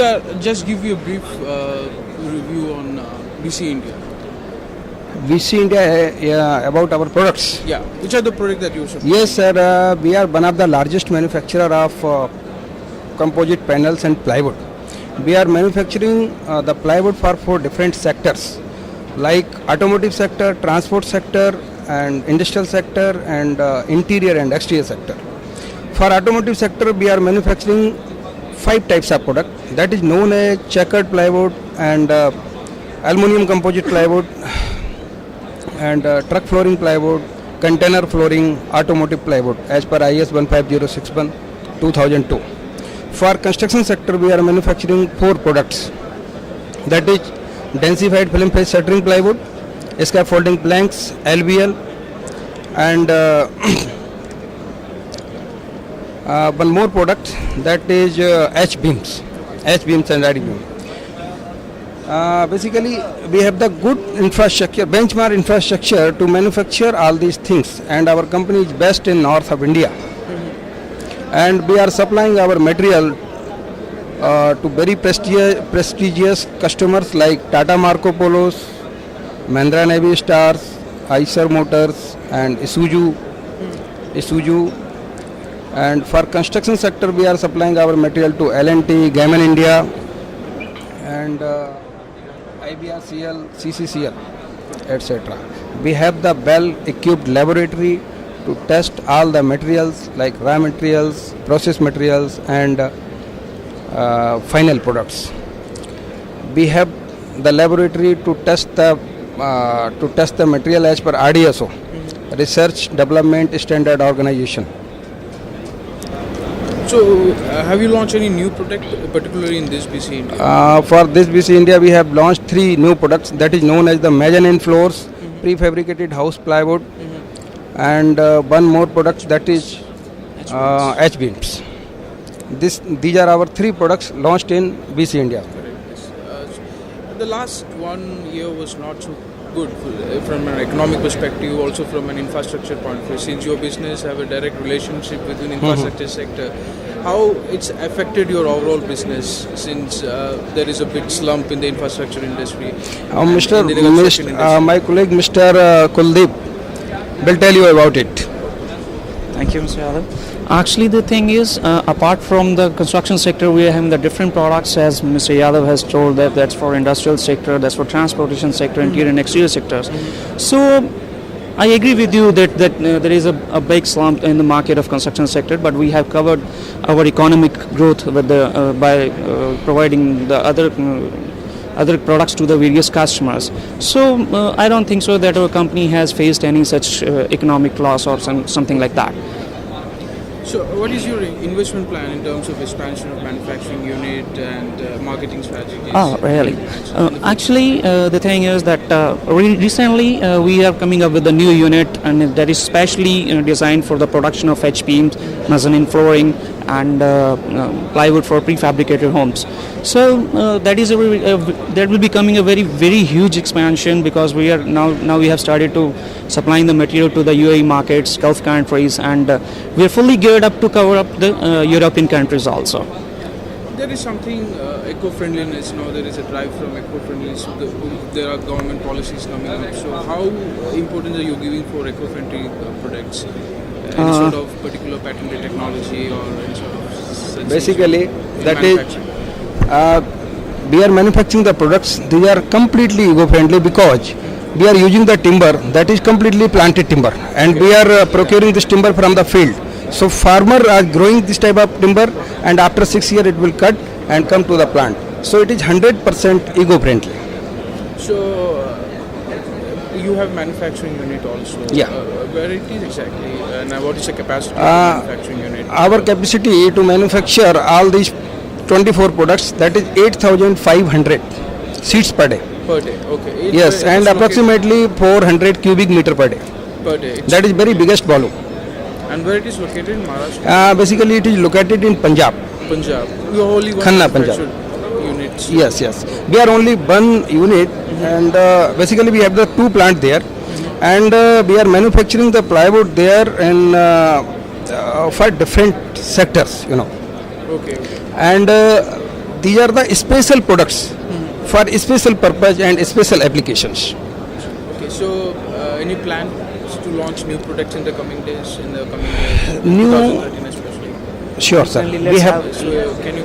Sir, just give you a brief review on BC India. VC India, about our products. Yeah, which are the products that you supply? Yes, sir. We are one of the largest manufacturer of composite panels and plywood. We are manufacturing the plywood for 4 different sectors, like automotive sector, transport sector, and industrial sector, and interior and exterior sector. For automotive sector, we are manufacturing 5 types of product, that is known as checkered plywood and aluminum composite plywood and truck flooring plywood, container flooring, automotive plywood as per IS 15061 2002. For construction sector, we are manufacturing 4 products, that is densified film face shuttering plywood, scaffolding planks, LVL, and one more product, that is H-beams and RD-beam. Basically, we have the good infrastructure, benchmark infrastructure to manufacture all these things, and our company is best in north of India. And we are supplying our material to very prestigious customers like Tata Marco Polos, Mahindra Navystars, Eicher Motors, and Isuzu. And for construction sector, we are supplying our material to L&T, Gammon India, and IBRCL, CCCL, etc. We have the well-equipped laboratory to test all the materials like raw materials, process materials, and final products. We have the laboratory to test the material as per RDSO, Research Development Standard Organization. So, have you launched any new product, particularly in this BC India? For this BC India, we have launched 3 new products, that is known as the mezzanine floors, prefabricated house plywood, and one more product, that is H-beams. These are our 3 products launched in BC India. The last 1 year was not so good from an economic perspective, also from an infrastructure point of view. Since your business have a direct relationship with the infrastructure sector, how it's affected your overall business since there is a big slump in the infrastructure industry? My colleague Mr. Kuldeep will tell you about it. Thank you, Mr. Yadav. Actually, the thing is, apart from the construction sector, we are having the different products, as Mr. Yadav has told, that's for industrial sector, that's for transportation sector, interior and exterior sectors. So, I agree with you that there is a big slump in the market of construction sector, but we have covered our economic growth with by providing the other products to the various customers. So, I don't think so that our company has faced any such economic loss or something like that. So, what is your investment plan in terms of expansion of manufacturing unit and marketing strategies? Oh, really? Actually, the thing is that recently we are coming up with a new unit, and that is specially designed for the production of H-beams, mezzanine flooring, and plywood for prefabricated homes. So that will be coming a very huge expansion, because we are now we have started to supplying the material to the UAE markets, Gulf countries, and we are fully geared up to cover up the European countries also. There is something eco-friendliness now. There is a drive from eco-friendliness. There are government policies coming up. So how important are you giving for eco-friendly products? Any sort of particular patented technology or any sort of basically that is we are manufacturing the products. They are completely eco-friendly because we are using the timber that is completely planted timber, and we are procuring this timber from the field. So farmer are growing this type of timber, and after 6 years it will cut and come to the plant. So it is 100% eco-friendly. So you have manufacturing unit also. Yeah. Where it is exactly, and what is the capacity of manufacturing unit? Our capacity to manufacture all these 24 products, that is 8,500 sheets per day. Per day, okay. Yes, and approximately 400 cubic meter per day. Per day. That is very biggest volume. And where it is located in Maharashtra? Basically, it is located in Punjab. Punjab. You are only one Khanna, Punjab. units. Yes. We are only one unit, and basically we have the 2 plant there, and we are manufacturing the plywood there and for different sectors, Okay. And these are the special products for special purpose and special applications. Okay, so any plans to launch new products in the coming days, in the coming year, New- 2013 especially? Sure, sir. Certainly, We let's have So can you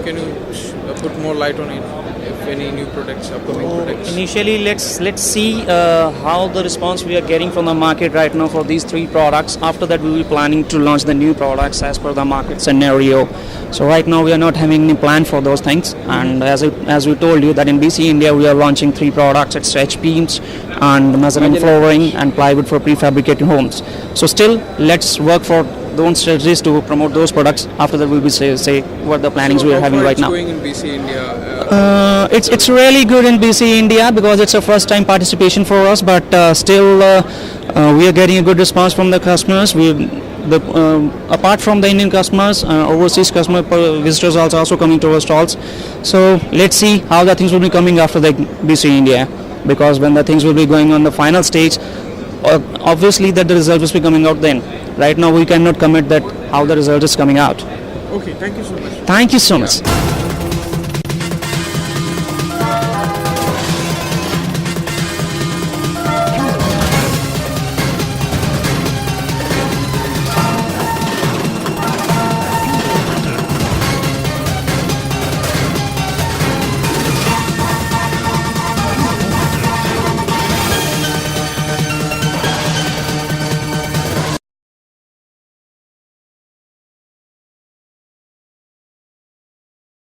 put more light on it? If any new products, upcoming products. Initially, let's see how the response we are getting from the market right now for these three products. After that, we will be planning to launch the new products as per the market scenario. So right now, we are not having any plan for those things. And as we told you that in BC India, we are launching three products: it's H beams and mezzanine flooring and plywood for prefabricated homes. So still, let's work for those strategies to promote those products. After that, we'll be say what the plannings we are having right now. How far it's going in BC India? It's really good in BC India because it's a first time participation for us, but still we are getting a good response from the customers. Apart from the Indian customers, overseas customer visitors are also coming to our stalls. So let's see how the things will be coming after the BC India, because when the things will be going on the final stage, obviously that the result will be coming out then. Right now we cannot commit that how the result is coming out. Okay, thank you so much. Thank you so much.